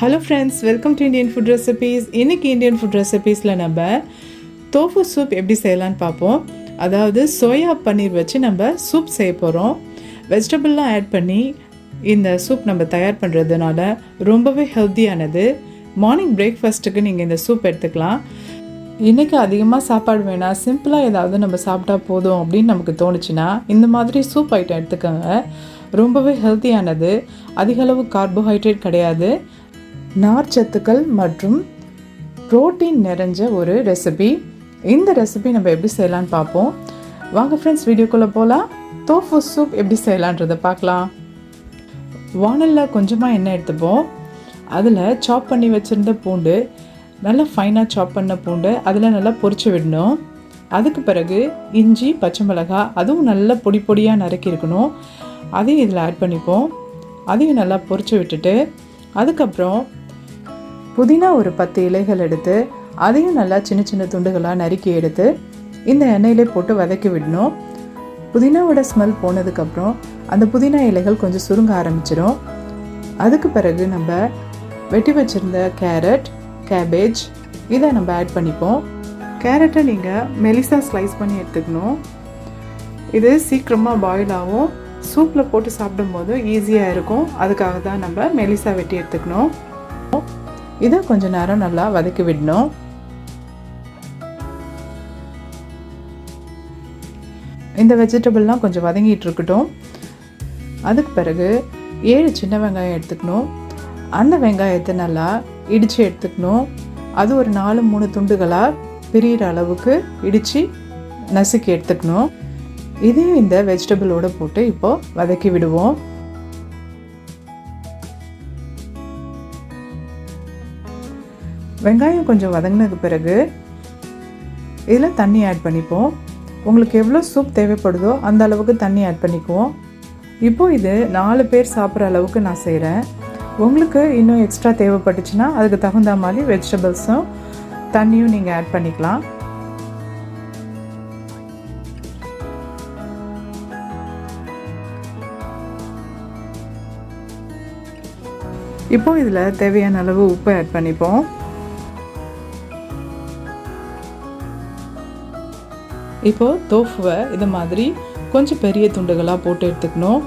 Hello friends, welcome to Indian Food Recipes. இன்னைக்கு Indian Food Recipesல நம்ம tofu soup எப்படி செய்யலாம்னு பார்ப்போம். அதாவது சோயா பன்னீர் வச்சு நம்ம சூப் செய்ய போறோம். வெஜிடபிள்லாம் ஆட் பண்ணி இந்த சூப் நம்ம தயார் பண்றதுனால ரொம்பவே ஹெல்தியானது. மார்னிங் பிரேக்ஃபாஸ்ட்டுக்கு நீங்கள் இந்த சூப் எடுத்துக்கலாம். இன்றைக்கி அதிகமாக சாப்பாடு வேணாம், சிம்பிளாக ஏதாவது நம்ம சாப்பிட்டா போதும் அப்படின்னு நமக்கு தோணுச்சுன்னா இந்த மாதிரி சூப் ஐட்டம் எடுத்துக்கோங்க. ரொம்பவே ஹெல்த்தியானது, அதிகளவு கார்போஹைட்ரேட் கிடையாது, நார்ச்சத்துக்கள் மற்றும் புரோட்டீன் நிறைஞ்ச ஒரு ரெசிபி. இந்த ரெசிபி நம்ம எப்படி செய்யலான்னு பார்ப்போம். வாங்க ஃப்ரெண்ட்ஸ், வீடியோக்குள்ளே போகலாம். தோஃபு சூப் எப்படி செய்யலான்றதை பார்க்கலாம். வானலில் கொஞ்சமாக எண்ணெய் எடுத்துப்போம். அதில் சாப் பண்ணி வச்சுருந்த பூண்டு, நல்லா ஃபைனாக சாப் பண்ண பூண்டு அதில் நல்லா பொரிச்சு விடணும். அதுக்கு பிறகு இஞ்சி, பச்சை மிளகாய் அதுவும் நல்லா பொடி பொடியாக நறுக்கி இருக்கணும். அதையும் இதில் ஆட் பண்ணிப்போம். அதையும் நல்லா பொரிச்சு விட்டுட்டு அதுக்கப்புறம் புதினா ஒரு 10 இலைகள் எடுத்து அதையும் நல்லா சின்ன சின்ன துண்டுகளாக நறுக்கி எடுத்து இந்த எண்ணெயிலே போட்டு வதக்கி விடணும். புதினாவோட ஸ்மெல் போனதுக்கப்புறம் அந்த புதினா இலைகள் கொஞ்சம் சுருங்க ஆரம்பிச்சிடும். அதுக்கு பிறகு நம்ம வெட்டி வச்சுருந்த கேரட், கேபேஜ் இதை நம்ம ஆட் பண்ணிப்போம். கேரட்டை நீங்கள் மெலிசா ஸ்லைஸ் பண்ணி எடுத்துக்கணும். இது சீக்கிரமாக பாயில் ஆகும், சூப்பில் போட்டு சாப்பிடும்போது ஈஸியாக இருக்கும். அதுக்காக தான் நம்ம மெலிசா வெட்டி எடுத்துக்கணும். இதை கொஞ்சம் நேரம் நல்லா வதக்கி விடணும். இந்த வெஜிடபிள்லாம் கொஞ்சம் வதங்கிட்டு இருக்கட்டும். அதுக்கு பிறகு 7 சின்ன வெங்காயம் எடுத்துக்கணும். அந்த வெங்காயத்தை நல்லா இடித்து எடுத்துக்கணும். அது ஒரு 4-3 துண்டுகளாக பிரிகிற அளவுக்கு இடித்து நசுக்கி எடுத்துக்கணும். இதையும் இந்த வெஜிடபிளோடு போட்டு இப்போது வதக்கி விடுவோம். வெங்காயம் கொஞ்சம் வதங்கினதுக்கு பிறகு இதில் தண்ணி ஆட் பண்ணிப்போம். உங்களுக்கு எவ்வளோ சூப் தேவைப்படுதோ அந்த அளவுக்கு தண்ணி ஆட் பண்ணிக்குவோம். இப்போது இது 4 பேர் சாப்பிட்ற அளவுக்கு நான் செய்கிறேன். உங்களுக்கு இன்னும் எக்ஸ்ட்ரா தேவைப்பட்டுச்சுன்னா அதுக்கு தகுந்த மாதிரி வெஜிடபிள்ஸும் தண்ணியும் நீங்கள் ஆட் பண்ணிக்கலாம். இப்போது இதில் தேவையான அளவு உப்பு ஆட் பண்ணிப்போம். இப்போது தோஃபுவை இது மாதிரி கொஞ்சம் பெரிய துண்டுகளாக போட்டு எடுத்துக்கணும்.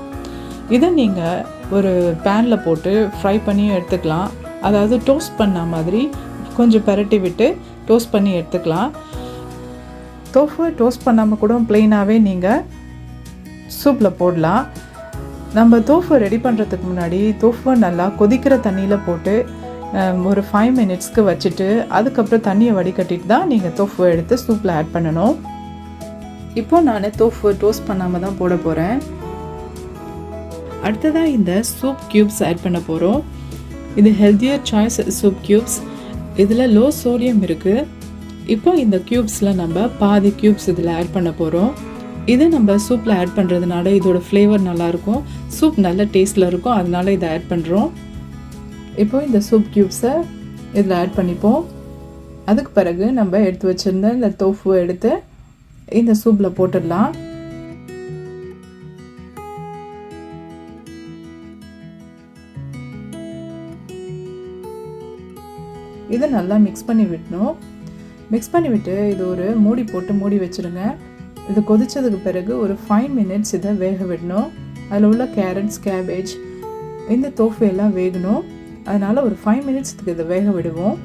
இதை நீங்கள் ஒரு பேனில் போட்டு ஃப்ரை பண்ணியும் எடுத்துக்கலாம். அதாவது டோஸ்ட் பண்ண மாதிரி கொஞ்சம் பரட்டி விட்டு டோஸ்ட் பண்ணி எடுத்துக்கலாம். தோஃபுவை டோஸ்ட் பண்ணாமல் கூட ப்ளெயினாகவே நீங்கள் சூப்பில் போடலாம். நம்ம தோஃபு ரெடி பண்ணுறதுக்கு முன்னாடி தோஃபுவை நல்லா கொதிக்கிற தண்ணியில் போட்டு ஒரு 5 மினிட்ஸ்க்கு வச்சுட்டு அதுக்கப்புறம் தண்ணியை வடிகட்டிட்டு தான் நீங்கள் தோஃபுவை எடுத்து சூப்பில் ஆட் பண்ணணும். இப்போ நான் தோஃபு டோஸ்ட் பண்ணாமல் தான் போட போகிறேன். அடுத்ததாக இந்த சூப் க்யூப்ஸ் ஆட் பண்ண போகிறோம். இது ஹெல்த்தியர் சாய்ஸ் சூப் க்யூப்ஸ். இதில் லோ சோடியம் இருக்குது. இப்போ இந்த க்யூப்ஸில் நம்ம பாதி க்யூப்ஸ் இதில் ஆட் பண்ண போகிறோம். இதை நம்ம சூப்பில் ஆட் பண்ணுறதுனால இதோட ஃப்ளேவர் நல்லாயிருக்கும், சூப் நல்ல டேஸ்ட்டில் இருக்கும். அதனால இதை ஆட் பண்ணுறோம். இப்போ இந்த சூப் க்யூப்ஸை இதில் ஆட் பண்ணிப்போம். அதுக்கு பிறகு நம்ம எடுத்து வச்சுருந்த இந்த தோஃபுவை எடுத்து இந்த சூப்பில் போட்டுடலாம். இதை நல்லா மிக்ஸ் பண்ணி விடணும். மிக்ஸ் பண்ணி விட்டு இது ஒரு மூடி போட்டு மூடி வச்சுருங்க. இது கொதித்ததுக்கு பிறகு ஒரு 5 மினிட்ஸ் இதை வேக விடணும். அதில் உள்ள கேரட்ஸ், கேபேஜ் இந்த தோஃபு எல்லாம் வேகணும். அதனால் ஒரு 5 மினிட்ஸ்க்கு இதை வேக விடுவோம்.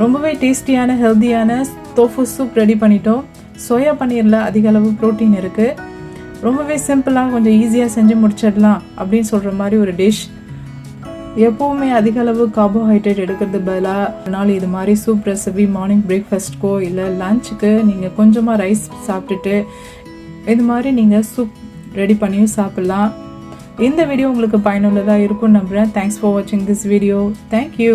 ரொம்பவே டேஸ்டியான ஹெல்த்தியான தோஃபு சூப் ரெடி பண்ணிட்டோம். சோயா பன்னீரில் அதிக அளவு ப்ரோட்டீன் இருக்குது. ரொம்பவே சிம்பிளாக கொஞ்சம் ஈஸியாக செஞ்சு முடிச்சிடலாம் அப்படின்னு சொல்கிற மாதிரி ஒரு டிஷ். எப்போவுமே அதிக அளவு கார்போஹைட்ரேட் எடுக்கிறது பதிலாக அதனால் இது மாதிரி சூப் ரெசிபி மார்னிங் பிரேக்ஃபாஸ்ட்க்கோ இல்லை லஞ்சுக்கு நீங்கள் கொஞ்சமாக ரைஸ் சாப்பிட்டுட்டு இது மாதிரி நீங்கள் சூப் ரெடி பண்ணியும் சாப்பிட்லாம். இந்த வீடியோ உங்களுக்கு பயனுள்ளதாக இருக்கும்னு நம்புகிறேன். தேங்க்ஸ் ஃபார் வாட்சிங் திஸ் வீடியோ. தேங்க்யூ.